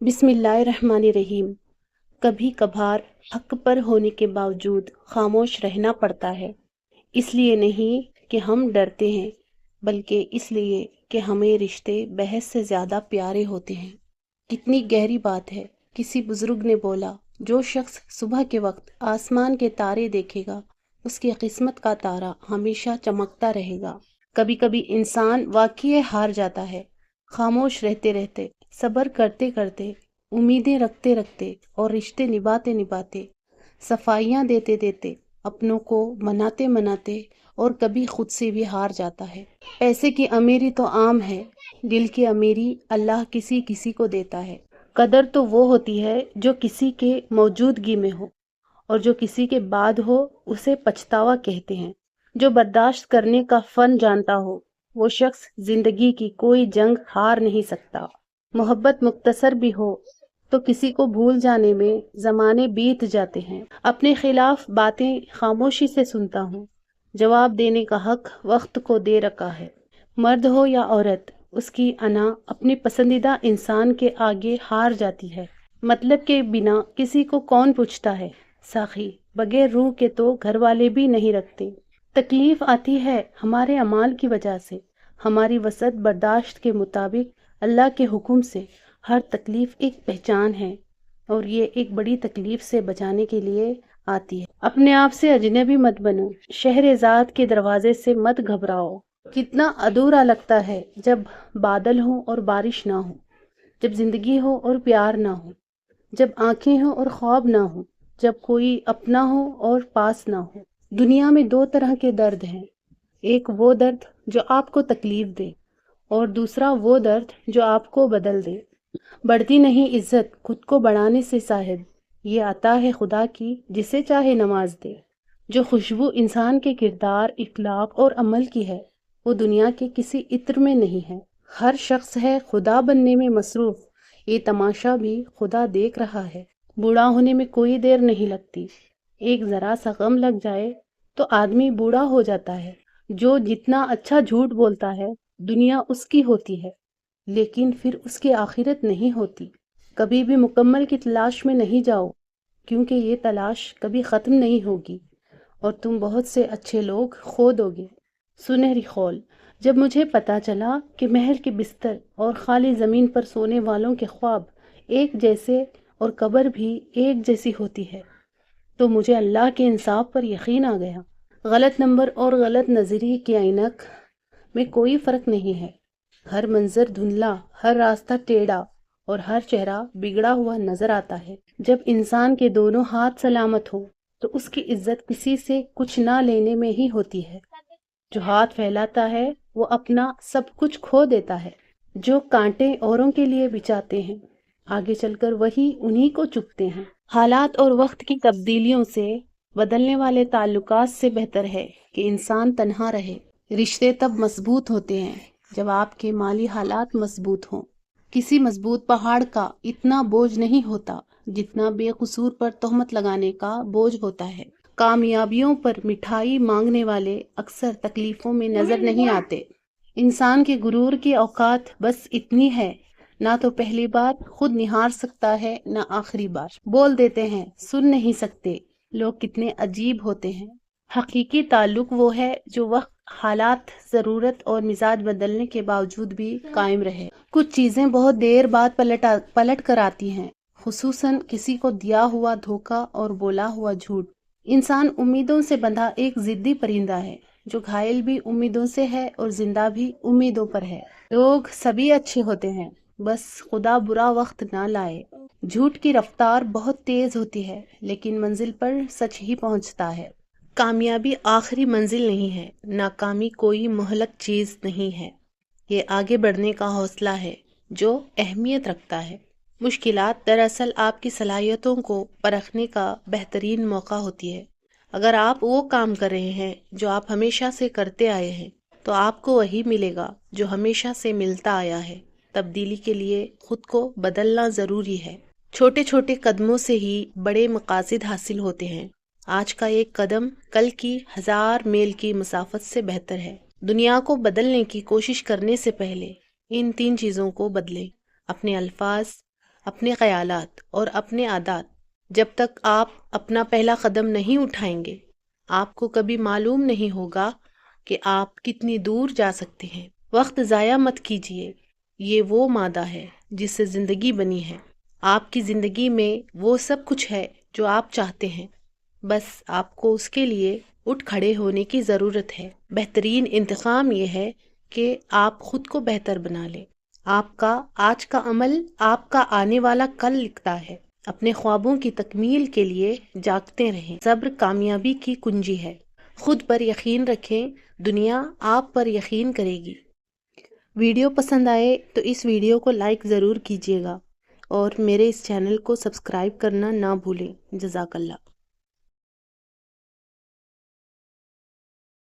بسم اللہ الرحمن الرحیم۔ کبھی کبھار حق پر ہونے کے باوجود خاموش رہنا پڑتا ہے، اس لیے نہیں کہ ہم ڈرتے ہیں بلکہ اس لیے کہ ہمیں رشتے بحث سے زیادہ پیارے ہوتے ہیں۔ کتنی گہری بات ہے۔ کسی بزرگ نے بولا، جو شخص صبح کے وقت آسمان کے تارے دیکھے گا اس کی قسمت کا تارا ہمیشہ چمکتا رہے گا۔ کبھی کبھی انسان واقعی ہار جاتا ہے، خاموش رہتے رہتے، صبر کرتے کرتے، امیدیں رکھتے رکھتے اور رشتے نبھاتے نبھاتے، صفائیاں دیتے دیتے، اپنوں کو مناتے مناتے، اور کبھی خود سے بھی ہار جاتا ہے۔ پیسے کی امیری تو عام ہے، دل کی امیری اللہ کسی کسی کو دیتا ہے۔ قدر تو وہ ہوتی ہے جو کسی کے موجودگی میں ہو، اور جو کسی کے بعد ہو اسے پچھتاوا کہتے ہیں۔ جو برداشت کرنے کا فن جانتا ہو وہ شخص زندگی کی کوئی جنگ ہار نہیں سکتا۔ محبت مختصر بھی ہو تو کسی کو بھول جانے میں زمانے بیت جاتے ہیں۔ اپنے خلاف باتیں خاموشی سے سنتا ہوں، جواب دینے کا حق وقت کو دے رکھا ہے۔ مرد ہو یا عورت، اس کی انا اپنی پسندیدہ انسان کے آگے ہار جاتی ہے۔ مطلب کے بنا کسی کو کون پوچھتا ہے؟ ساقی، بغیر روح کے تو گھر والے بھی نہیں رکھتے۔ تکلیف آتی ہے ہمارے اعمال کی وجہ سے، ہماری وسعت برداشت کے مطابق۔ اللہ کے حکم سے ہر تکلیف ایک پہچان ہے، اور یہ ایک بڑی تکلیف سے بچانے کے لیے آتی ہے۔ اپنے آپ سے اجنبی مت بنو، شہرزاد کے دروازے سے مت گھبراؤ۔ کتنا ادھورا لگتا ہے جب بادل ہوں اور بارش نہ ہو، جب زندگی ہو اور پیار نہ ہو، جب آنکھیں ہوں اور خواب نہ ہو، جب کوئی اپنا ہو اور پاس نہ ہو۔ دنیا میں دو طرح کے درد ہیں، ایک وہ درد جو آپ کو تکلیف دے، اور دوسرا وہ درد جو آپ کو بدل دے۔ بڑھتی نہیں عزت خود کو بڑھانے سے صاحب، یہ عطا ہے خدا کی جسے چاہے نواز دے۔ جو خوشبو انسان کے کردار، اخلاق اور عمل کی ہے وہ دنیا کے کسی عطر میں نہیں ہے۔ ہر شخص ہے خدا بننے میں مصروف، یہ تماشا بھی خدا دیکھ رہا ہے۔ بوڑھا ہونے میں کوئی دیر نہیں لگتی، ایک ذرا سا غم لگ جائے تو آدمی بوڑھا ہو جاتا ہے۔ جو جتنا اچھا جھوٹ بولتا ہے دنیا اس کی ہوتی ہے، لیکن پھر اس کی آخرت نہیں ہوتی۔ کبھی بھی مکمل کی تلاش میں نہیں جاؤ، کیونکہ یہ تلاش کبھی ختم نہیں ہوگی اور تم بہت سے اچھے لوگ کھو دو گے۔ سنہری خول۔ جب مجھے پتا چلا کہ محل کے بستر اور خالی زمین پر سونے والوں کے خواب ایک جیسے اور قبر بھی ایک جیسی ہوتی ہے تو مجھے اللہ کے انصاف پر یقین آ گیا۔ غلط نمبر اور غلط نظریے کی عینک میں کوئی فرق نہیں ہے۔ ہر منظر دھندلا، ہر راستہ ٹیڑھا اور ہر چہرہ بگڑا ہوا نظر آتا ہے۔ جب انسان کے دونوں ہاتھ سلامت ہوں تو اس کی عزت کسی سے کچھ نہ لینے میں ہی ہوتی ہے۔ جو ہاتھ پھیلاتا ہے وہ اپنا سب کچھ کھو دیتا ہے۔ جو کانٹے اوروں کے لیے بچھاتے ہیں آگے چل کر وہی انہی کو چبھتے ہیں۔ حالات اور وقت کی تبدیلیوں سے بدلنے والے تعلقات سے بہتر ہے کہ انسان تنہا رہے۔ رشتے تب مضبوط ہوتے ہیں جب آپ کے مالی حالات مضبوط ہوں۔ کسی مضبوط پہاڑ کا اتنا بوجھ نہیں ہوتا جتنا بے قصور پر تہمت لگانے کا بوجھ ہوتا ہے۔ کامیابیوں پر مٹھائی مانگنے والے اکثر تکلیفوں میں نظر نہیں آتے۔ انسان کے غرور کی اوقات بس اتنی ہے، نہ تو پہلی بار خود نہار سکتا ہے نہ آخری بار۔ بول دیتے ہیں سن نہیں سکتے، لوگ کتنے عجیب ہوتے ہیں۔ حقیقی تعلق وہ ہے جو وقت، حالات، ضرورت اور مزاج بدلنے کے باوجود بھی قائم رہے۔ کچھ چیزیں بہت دیر بعد پلٹ کر آتی ہیں، خصوصاً کسی کو دیا ہوا دھوکہ اور بولا ہوا جھوٹ۔ انسان امیدوں سے بندھا ایک ضدی پرندہ ہے جو گھائل بھی امیدوں سے ہے اور زندہ بھی امیدوں پر ہے۔ لوگ سبھی اچھے ہوتے ہیں، بس خدا برا وقت نہ لائے۔ جھوٹ کی رفتار بہت تیز ہوتی ہے لیکن منزل پر سچ ہی پہنچتا ہے۔ کامیابی آخری منزل نہیں ہے، ناکامی کوئی مہلک چیز نہیں ہے، یہ آگے بڑھنے کا حوصلہ ہے جو اہمیت رکھتا ہے۔ مشکلات دراصل آپ کی صلاحیتوں کو پرکھنے کا بہترین موقع ہوتی ہے۔ اگر آپ وہ کام کر رہے ہیں جو آپ ہمیشہ سے کرتے آئے ہیں تو آپ کو وہی ملے گا جو ہمیشہ سے ملتا آیا ہے۔ تبدیلی کے لیے خود کو بدلنا ضروری ہے۔ چھوٹے چھوٹے قدموں سے ہی بڑے مقاصد حاصل ہوتے ہیں۔ آج کا ایک قدم کل کی 1000 میل کی مسافت سے بہتر ہے۔ دنیا کو بدلنے کی کوشش کرنے سے پہلے ان 3 چیزوں کو بدلیں: اپنے الفاظ، اپنے خیالات اور اپنے عادات، جب تک آپ اپنا پہلا قدم نہیں اٹھائیں گے آپ کو کبھی معلوم نہیں ہوگا کہ آپ کتنی دور جا سکتے ہیں۔ وقت ضائع مت کیجیے، یہ وہ مادہ ہے جس سے زندگی بنی ہے۔ آپ کی زندگی میں وہ سب کچھ ہے جو آپ چاہتے ہیں، بس آپ کو اس کے لیے اٹھ کھڑے ہونے کی ضرورت ہے۔ بہترین انتخاب یہ ہے کہ آپ خود کو بہتر بنا لیں۔ آپ کا آج کا عمل آپ کا آنے والا کل لکھتا ہے۔ اپنے خوابوں کی تکمیل کے لیے جاگتے رہیں۔ صبر کامیابی کی کنجی ہے۔ خود پر یقین رکھیں، دنیا آپ پر یقین کرے گی۔ ویڈیو پسند آئے تو اس ویڈیو کو لائک ضرور کیجیے گا اور میرے اس چینل کو سبسکرائب کرنا نہ بھولیں۔ جزاک اللہ۔